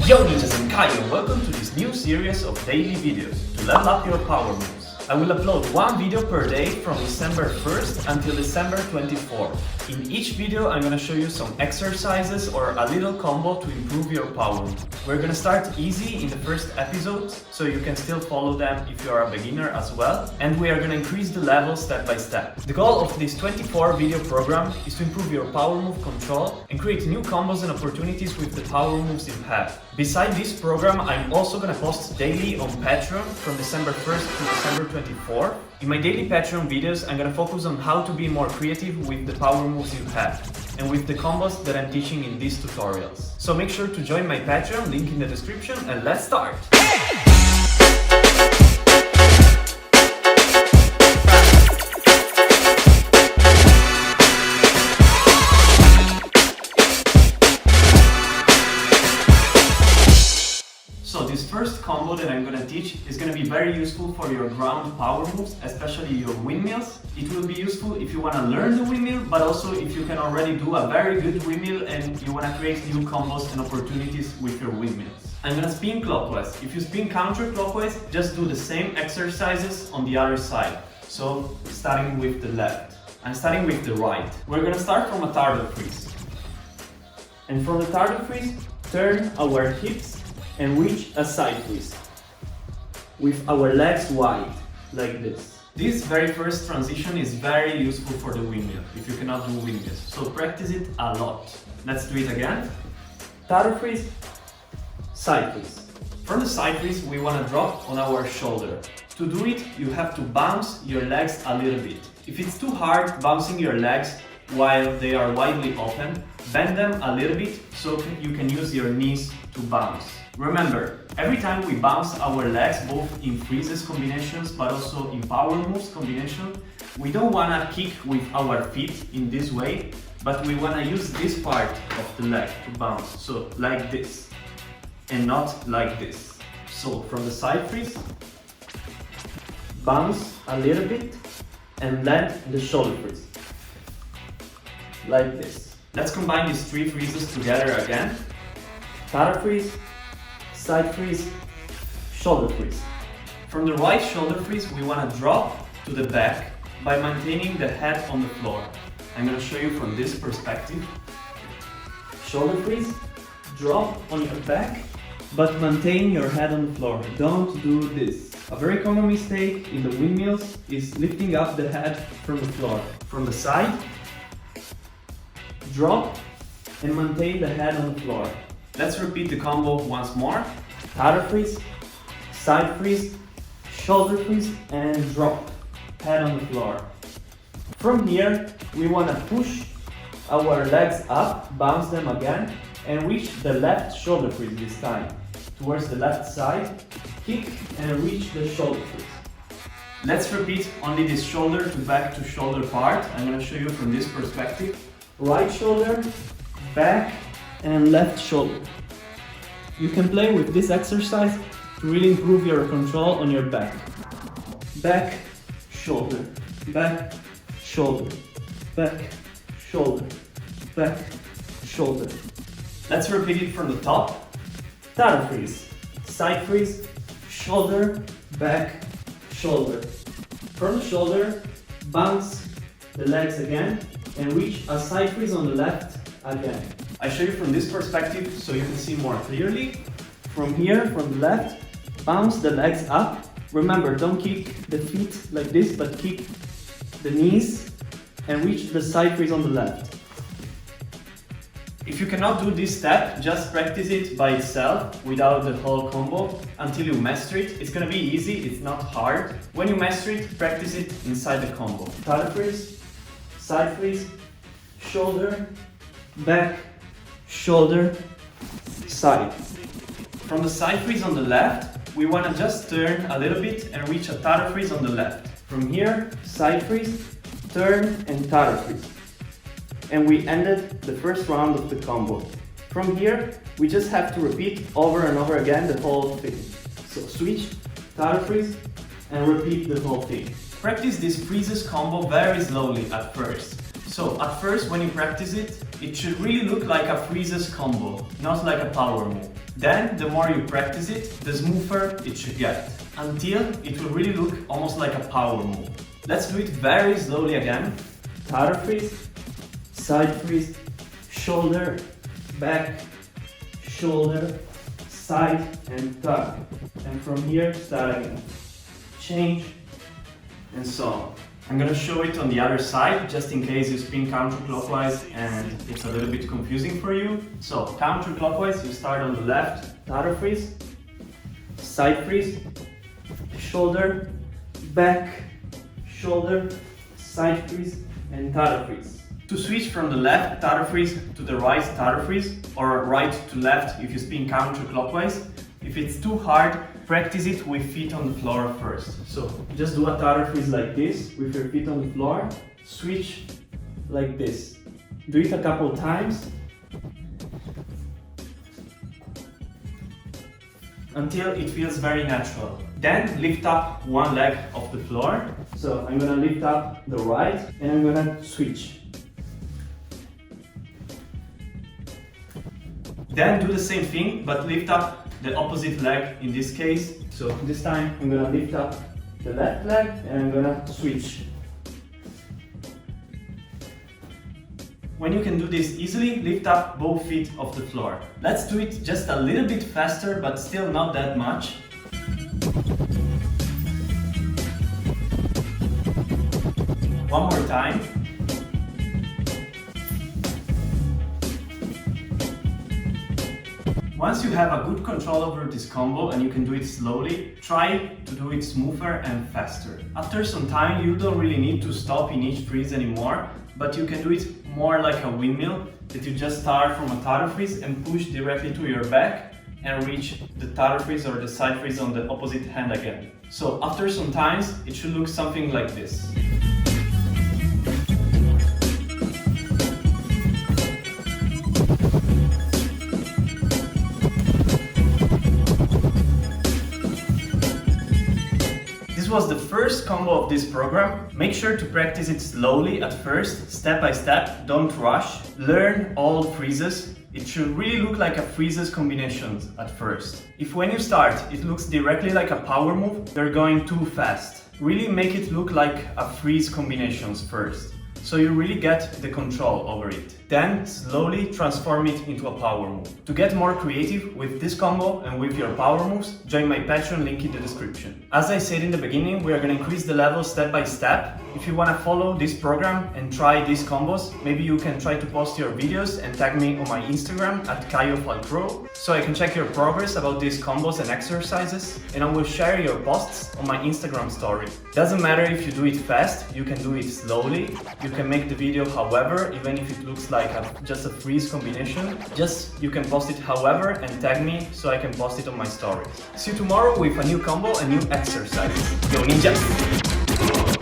Yo ninjas and Kaio, welcome to this new series of daily videos to level up your power moves. I will upload one video per day from December 1st until December 24th. In each video I'm gonna show you some exercises or a little combo to improve your power move. We're gonna start easy in the first episodes, so you can still follow them if you are a beginner as well, and we are gonna increase the level step by step. The goal of this 24 video program is to improve your power move control and create new combos and opportunities with the power moves you have. Beside this program, I'm also gonna post daily on Patreon from December 1st to December 24th. In my daily Patreon videos, I'm gonna focus on how to be more creative with the power moves you have and with the combos that I'm teaching in these tutorials. So make sure to join my Patreon, link in the description, and let's start! So this first combo that I'm gonna teach is gonna be very useful for your ground power moves, especially your windmills. It will be useful if you wanna learn the windmill, but also if you can already do a very good windmill and you wanna create new combos and opportunities with your windmills. I'm gonna spin clockwise. If you spin counterclockwise, just do the same exercises on the other side. So starting with the left. I'm starting with the right. We're gonna start from a turtle freeze. And from the turtle freeze, turn our hips and reach a side twist with our legs wide, like this. This very first transition is very useful for the windmill, if you cannot do windmills, so practice it a lot. Let's do it again. Turtle freeze, side twist. From the side twist, we want to drop on our shoulder. To do it, you have to bounce your legs a little bit. If it's too hard bouncing your legs while they are widely open, bend them a little bit so you can use your knees to bounce. Remember, every time we bounce our legs, both in freezes combinations but also in power moves combination, we don't want to kick with our feet in this way, but we want to use this part of the leg to bounce, so like this, and not like this. So from the side freeze, bounce a little bit and land the shoulder freeze, like this. Let's combine these three freezes together again. Turtle freeze, side freeze, shoulder freeze. From the right shoulder freeze, we want to drop to the back by maintaining the head on the floor. I'm going to show you from this perspective. Shoulder freeze, drop on your back, but maintain your head on the floor. Don't do this. A very common mistake in the windmills is lifting up the head from the floor. From the side, drop and maintain the head on the floor. Let's repeat the combo once more. Turtle freeze, side freeze, shoulder freeze, and drop. Head on the floor. From here, we want to push our legs up, bounce them again, and reach the left shoulder freeze this time. Towards the left side, kick and reach the shoulder freeze. Let's repeat only this shoulder to back to shoulder part. I'm going to show you from this perspective. Right shoulder, back, and left shoulder. You can play with this exercise to really improve your control on your back. Back, shoulder, back, shoulder, back, shoulder, back, shoulder. Let's repeat it from the top. Turtle freeze, side freeze, shoulder, back, shoulder. From the shoulder, bounce the legs again and reach a side freeze on the left again. I show you from this perspective so you can see more clearly. From here, from the left, bounce the legs up. Remember, don't kick the feet like this, but kick the knees and reach the side freeze on the left. If you cannot do this step, just practice it by itself without the whole combo until you master it. It's gonna be easy, it's not hard. When you master it, practice it inside the combo. Turtle freeze, side freeze, shoulder, back, shoulder, side. From the side freeze on the left, we want to just turn a little bit and reach a turtle freeze on the left. From here, side freeze, turn and turtle freeze. And we ended the first round of the combo. From here, we just have to repeat over and over again the whole thing. So switch, turtle freeze, and repeat the whole thing. Practice this freezes combo very slowly at first. So at first when you practice it, it should really look like a freezes combo, not like a power move. Then, the more you practice it, the smoother it should get, until it will really look almost like a power move. Let's do it very slowly again. Powder freeze, side freeze, shoulder, back, shoulder, side, and tuck. And from here, start again. Change, and so on. I'm gonna show it on the other side, just in case you spin counterclockwise and it's a little bit confusing for you. So, counterclockwise, you start on the left, powder freeze, side freeze, shoulder, back, shoulder, side freeze, and powder freeze. To switch from the left powder freeze to the right powder freeze, or right to left if you spin counterclockwise, if it's too hard, practice it with feet on the floor first. So just do a powder freeze like this with your feet on the floor, switch like this. Do it a couple times until it feels very natural. Then lift up one leg off the floor. So I'm gonna lift up the right and I'm gonna switch. Then do the same thing, but lift up the opposite leg in this case. So this time I'm gonna lift up the left leg and I'm gonna switch. When you can do this easily, lift up both feet off the floor. Let's do it just a little bit faster, but still not that much. One more time. Once you have a good control over this combo and you can do it slowly, try to do it smoother and faster. After some time, you don't really need to stop in each freeze anymore, but you can do it more like a windmill, that you just start from a powder freeze and push directly to your back and reach the powder freeze or the side freeze on the opposite hand again. So after some times, it should look something like this. This was the first combo of this program. Make sure to practice it slowly at first, step by step, don't rush. Learn all freezes. It should really look like a freezes combinations at first. If when you start it looks directly like a power move, you're going too fast. Really make it look like a freeze combinations first, so you really get the control over it. Then slowly transform it into a power move. To get more creative with this combo and with your power moves, join my Patreon link in the description. As I said in the beginning, we are going to increase the level step by step. If you want to follow this program and try these combos, maybe you can try to post your videos and tag me on my Instagram at Kaio, so I can check your progress about these combos and exercises, and I will share your posts on my Instagram story. Doesn't matter if you do it fast, you can do it slowly, you can make the video however, even if it looks like just a freeze combination. Just you can post it however and tag me so I can post it on my stories. See you tomorrow with a new combo and new exercises. Go ninjas!